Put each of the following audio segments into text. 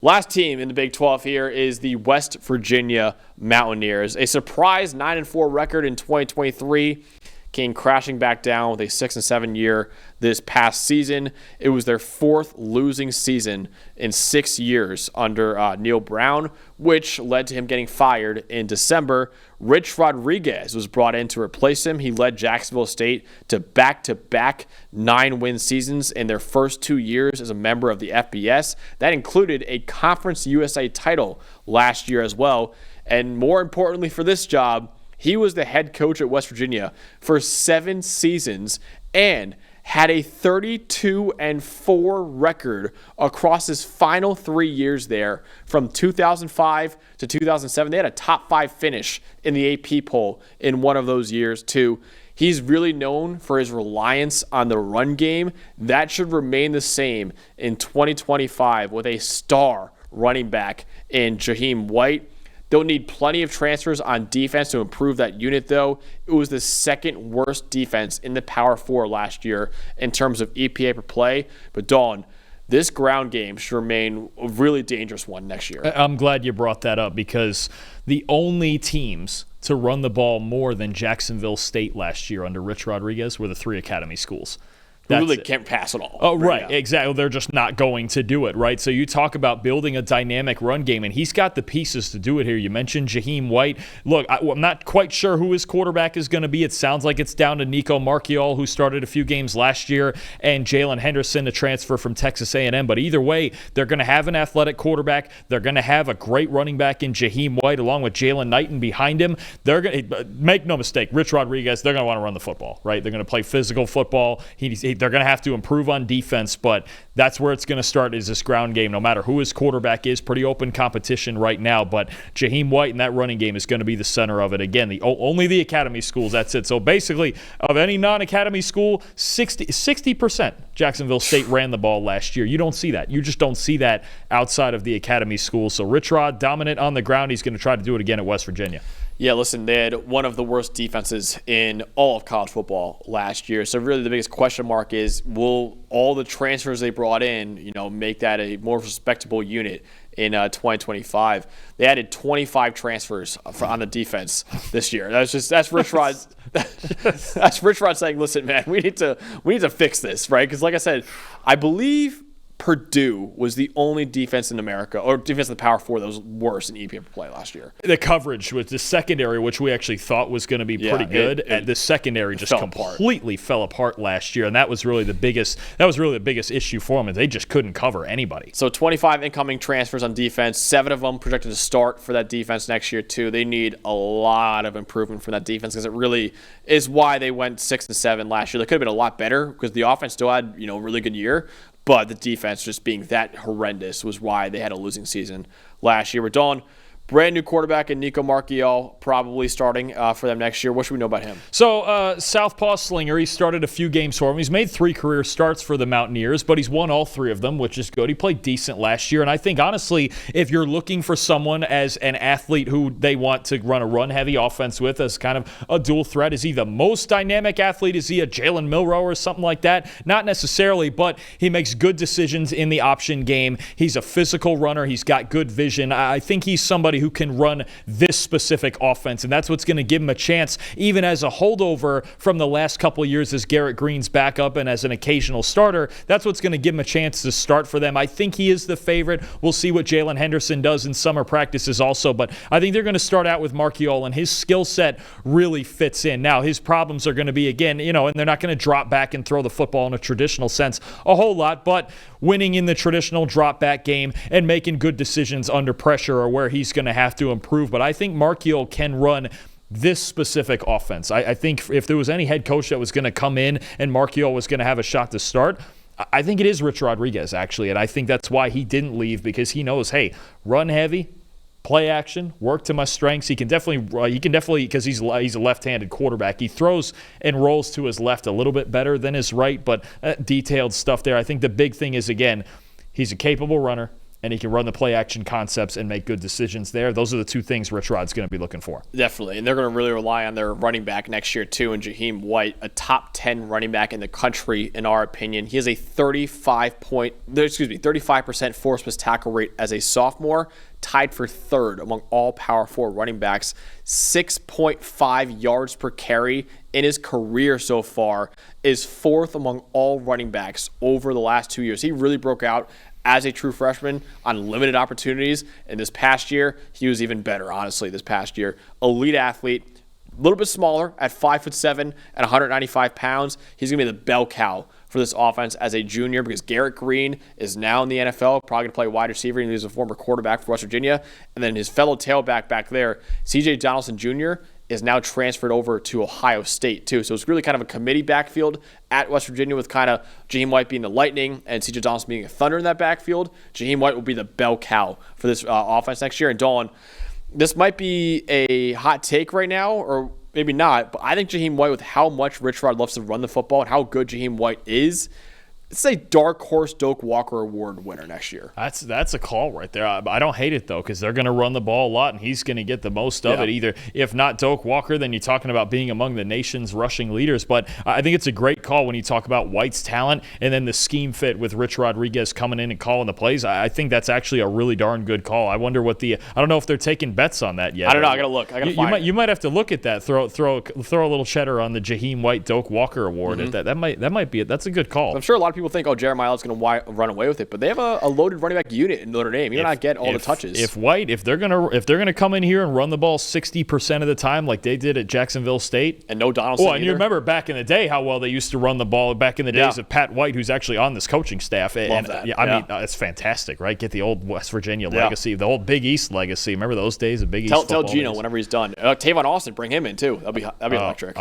Last team in the Big 12 here is the West Virginia Mountaineers. A surprise 9-4 record in 2023 came crashing back down with a 6-7 year this past season. It was their fourth losing season in 6 years under Neil Brown, which led to him getting fired in December. Rich Rodriguez was brought in to replace him. He led Jacksonville State to back-to-back 9-win seasons in their first 2 years as a member of the FBS. That included a Conference USA title last year as well. And more importantly for this job, he was the head coach at West Virginia for 7 seasons and had a 32-4 record across his final 3 years there from 2005 to 2007. They had a top 5 finish in the AP poll in one of those years too. He's really known for his reliance on the run game. That should remain the same in 2025 with a star running back in Jaheim White. They'll need plenty of transfers on defense to improve that unit, though. It was the second worst defense in the Power 4 last year in terms of EPA per play. But, Dalton, this ground game should remain a really dangerous one next year. I'm glad you brought that up because the only teams to run the ball more than Jacksonville State last year under Rich Rodriguez were the 3 academy schools. Who really can't pass at all. Oh, right, exactly. They're just not going to do it, right? So you talk about building a dynamic run game, and he's got the pieces to do it here. You mentioned Jaheim White. Look, I'm not quite sure who his quarterback is going to be. It sounds like it's down to Nico Marchiol, who started a few games last year, and Jalen Henderson, a transfer from Texas A&M. But either way, they're going to have an athletic quarterback. They're going to have a great running back in Jaheim White, along with Jalen Knighton behind him. They're going to make no mistake. Rich Rodriguez, they're going to want to run the football, right? They're going to play physical football. They're going to have to improve on defense, but that's where it's going to start is this ground game, no matter who his quarterback is. Pretty open competition right now, but Jaheim White and that running game is going to be the center of it. Again, only the academy schools, that's it. So basically, of any non-academy school, 60% Jacksonville State ran the ball last year. You don't see that. You just don't see that outside of the academy schools. So Rich Rod, dominant on the ground. He's going to try to do it again at West Virginia. Yeah, listen, they had one of the worst defenses in all of college football last year. So really the biggest question mark is, will all the transfers they brought in, make that a more respectable unit in 2025? They added 25 transfers on the defense this year. That's Rich Rod. That's Rich Rod saying, "Listen, man, we need to fix this, right?" Because like I said, I believe Purdue was the only defense in America, or defense in the Power 4, that was worse in EPA per play last year. The coverage was the secondary, which we actually thought was going to be pretty good. The secondary just completely fell apart last year, and that was really the biggest issue for them. And they just couldn't cover anybody. So 25 incoming transfers on defense, 7 of them projected to start for that defense next year too. They need a lot of improvement from that defense because it really is why they went 6-7 last year. They could have been a lot better because the offense still had a really good year. But the defense just being that horrendous was why they had a losing season last year. We're done. Brand new quarterback in Nico Marchiol, probably starting for them next year. What should we know about him? So, Southpaw Slinger, he started a few games for him. He's made 3 career starts for the Mountaineers, but he's won all 3 of them, which is good. He played decent last year, and I think, honestly, if you're looking for someone as an athlete who they want to run a run-heavy offense with as kind of a dual threat, is he the most dynamic athlete? Is he a Jalen Milroe or something like that? Not necessarily, but he makes good decisions in the option game. He's a physical runner. He's got good vision. I think he's somebody who can run this specific offense, and that's what's going to give him a chance, even as a holdover from the last couple of years as Garrett Green's backup and as an occasional starter. That's what's going to give him a chance to start for them. I think he is the favorite. We'll see what Jalen Henderson does in summer practices also, but I think they're going to start out with Marchiol, and his skill set really fits in. Now, his problems are going to be, again, and they're not going to drop back and throw the football in a traditional sense a whole lot, but winning in the traditional drop back game and making good decisions under pressure are where he's going to have to improve. But I think Marchiol can run this specific offense. I think if there was any head coach that was going to come in and Marchiol was going to have a shot to start, I think it is Rich Rodriguez, actually. And I think that's why he didn't leave, because he knows, hey, run heavy, play action, work to my strengths. He can definitely, because he's a left-handed quarterback. He throws and rolls to his left a little bit better than his right, but detailed stuff there. I think the big thing is, again, he's a capable runner. and he can run the play action concepts and make good decisions there. Those are the two things Rich Rod's going to be looking for. Definitely. And they're going to really rely on their running back next year, too, and Jaheim White, a top 10 running back in the country, in our opinion. He has a 35% forced missed tackle rate as a sophomore, tied for third among all Power 4 running backs, 6.5 yards per carry in his career so far, is fourth among all running backs over the last 2 years. He really broke out as a true freshman on limited opportunities, and this past year, he was even better, honestly, this past year. Elite athlete, a little bit smaller at 5'7" and 195 pounds. He's going to be the bell cow for this offense as a junior because Garrett Green is now in the NFL, probably going to play wide receiver, and he's a former quarterback for West Virginia. And then his fellow tailback back there, C.J. Donaldson Jr., is now transferred over to Ohio State, too. So it's really kind of a committee backfield at West Virginia with kind of Jaheim White being the Lightning and C.J. Donaldson being a Thunder in that backfield. Jaheim White will be the bell cow for this offense next year. And Dalton, this might be a hot take right now, or maybe not, but I think Jaheim White, with how much Rich Rod loves to run the football and how good Jaheim White is, it's a dark horse Doak Walker Award winner next year. That's a call right there. I don't hate it, though, because they're going to run the ball a lot, and he's going to get the most of it. Either, if not Doak Walker, then you're talking about being among the nation's rushing leaders. But I think it's a great call when you talk about White's talent and then the scheme fit with Rich Rodriguez coming in and calling the plays. I think that's actually a really darn good call. I wonder what I don't know if they're taking bets on that yet. I don't know. I got to look. You might have to look at that. Throw a little cheddar on the Jaheim White Doak Walker Award. Mm-hmm. That might be it. That's a good call. I'm sure a lot of people think, Jeremiah Love's going to run away with it, but they have a loaded running back unit in Notre Dame. He may not get all the touches. If they're gonna come in here and run the ball 60% of the time like they did at Jacksonville State, and no Donaldson. Oh, and you remember back in the day how well they used to run the ball back in the days of Pat White, who's actually on this coaching staff. Love that. I mean, it's fantastic, right? Get the old West Virginia legacy, the old Big East legacy. Remember those days of Big East football? Tell Gino whenever he's done. Tavon Austin, bring him in too. That'd be electric.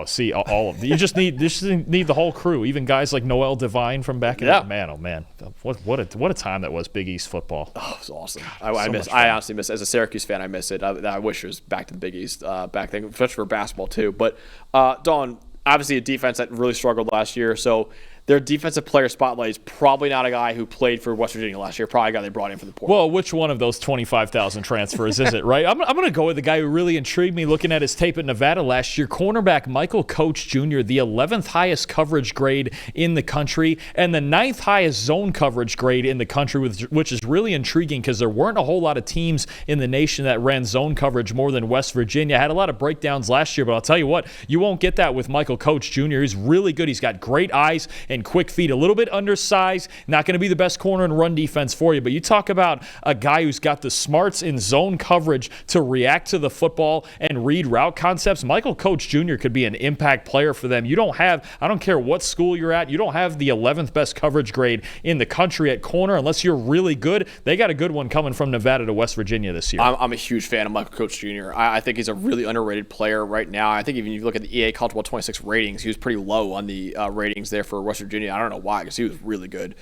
See, all of them. You just need the whole crew, even guys like Noel Devine from back in the man. Oh man, what a time that was, Big East football. Oh, it was awesome. I honestly miss, as a Syracuse fan, I miss it. I wish it was back to the Big East back then, especially for basketball too. But Dawn, obviously a defense that really struggled last year, so their defensive player spotlight is probably not a guy who played for West Virginia last year. Probably a guy they brought in for the portal. Well, which one of those 25,000 transfers is it, right? I'm going to go with the guy who really intrigued me looking at his tape at Nevada last year, cornerback Michael Coach Jr., the 11th highest coverage grade in the country and the 9th highest zone coverage grade in the country, which is really intriguing because there weren't a whole lot of teams in the nation that ran zone coverage more than West Virginia. Had a lot of breakdowns last year, but I'll tell you what, you won't get that with Michael Coach Jr. He's really good. He's got great eyes and quick feet, a little bit undersized, not going to be the best corner and run defense for you, but you talk about a guy who's got the smarts in zone coverage to react to the football and read route concepts. Michael Coach Jr. could be an impact player for them. I don't care what school you're at, you don't have the 11th best coverage grade in the country at corner unless you're really good. They got a good one coming from Nevada to West Virginia this year. I'm a huge fan of Michael Coach Jr. I think he's a really underrated player right now. I think even if you look at the EA College Ball 26 ratings, he was pretty low on the ratings there for West Virginia. I don't know why, because he was really good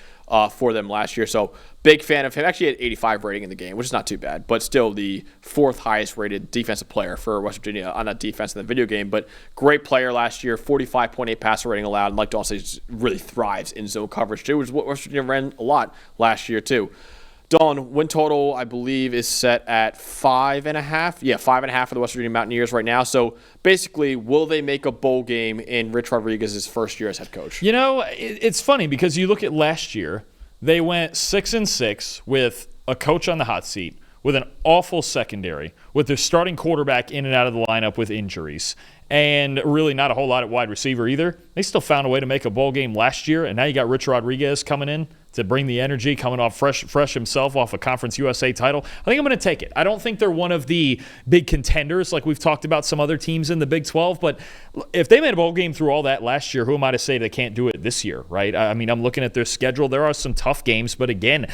for them last year. So big fan of him. Actually had 85 rating in the game, which is not too bad, but still the 4th highest rated defensive player for West Virginia on that defense in the video game. But great player last year, 45.8 passer rating allowed. And like Dalton said, really thrives in zone coverage too, which is what West Virginia ran a lot last year too. Dawn, win total, I believe, is set at 5.5. Yeah, 5.5 for the West Virginia Mountaineers right now. So basically, will they make a bowl game in Rich Rodriguez's first year as head coach? You know, it's funny because you look at last year, they went 6-6 with a coach on the hot seat, with an awful secondary, with their starting quarterback in and out of the lineup with injuries, and really not a whole lot at wide receiver either. They still found a way to make a bowl game last year, and now you got Rich Rodriguez coming in to bring the energy, coming off fresh himself off a Conference USA title. I think I'm going to take it. I don't think they're one of the big contenders like we've talked about some other teams in the Big 12, but if they made a bowl game through all that last year, who am I to say they can't do it this year, right? I mean, I'm looking at their schedule. There are some tough games, but again,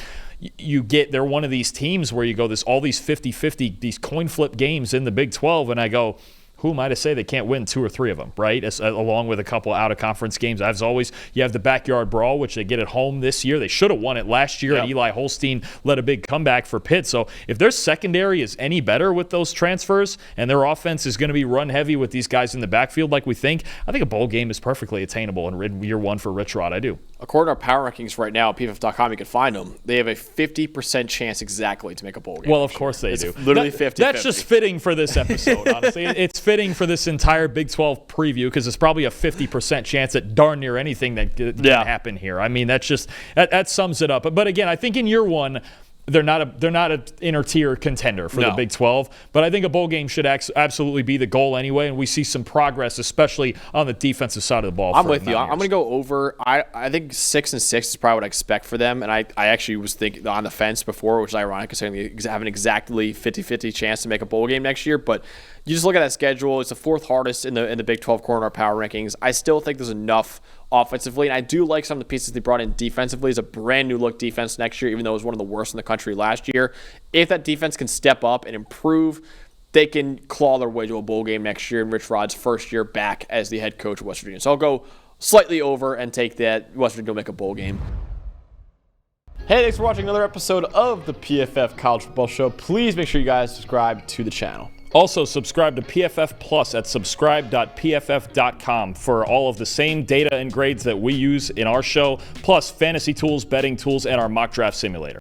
they're one of these teams where you go, all these 50-50, these coin flip games in the Big 12, and I go, who am I to say they can't win 2 or 3 of them, right? Along with a couple out-of-conference games. As always, you have the backyard brawl, which they get at home this year. They should have won it last year, and Eli Holstein led a big comeback for Pitt. So if their secondary is any better with those transfers and their offense is going to be run heavy with these guys in the backfield like we think, I think a bowl game is perfectly attainable in year 1 for Rich Rod. I do. according to our power rankings right now, PFF.com, you can find them. They have a 50% chance exactly to make a bowl game. Well, of course they do. Literally 50-50. That's just fitting for this episode, honestly. It's fitting for this entire Big 12 preview because it's probably a 50% chance at darn near anything that can happen here. I mean, that sums it up. But again, I think in year one, they're not an inner tier contender for the Big 12, but I think a bowl game should absolutely be the goal anyway, and we see some progress, especially on the defensive side of the ball. I'm with you. I'm going to go over. I think 6-6 is probably what I expect for them, and I actually was thinking on the fence before, which is ironic considering they have an exactly 50-50 chance to make a bowl game next year. But you just look at that schedule; it's the fourth hardest in the Big 12 corner power rankings. I still think there's enough offensively, and I do like some of the pieces they brought in defensively. It's a brand new look defense next year, even though it was one of the worst in the country last year. If that defense can step up and improve, they can claw their way to a bowl game next year in Rich Rod's first year back as the head coach of West Virginia. So I'll go slightly over and take that West Virginia will make a bowl game. Hey, thanks for watching another episode of the PFF College Football Show. Please make sure you guys subscribe to the channel. Also, subscribe to PFF Plus at subscribe.pff.com for all of the same data and grades that we use in our show, plus fantasy tools, betting tools, and our mock draft simulator.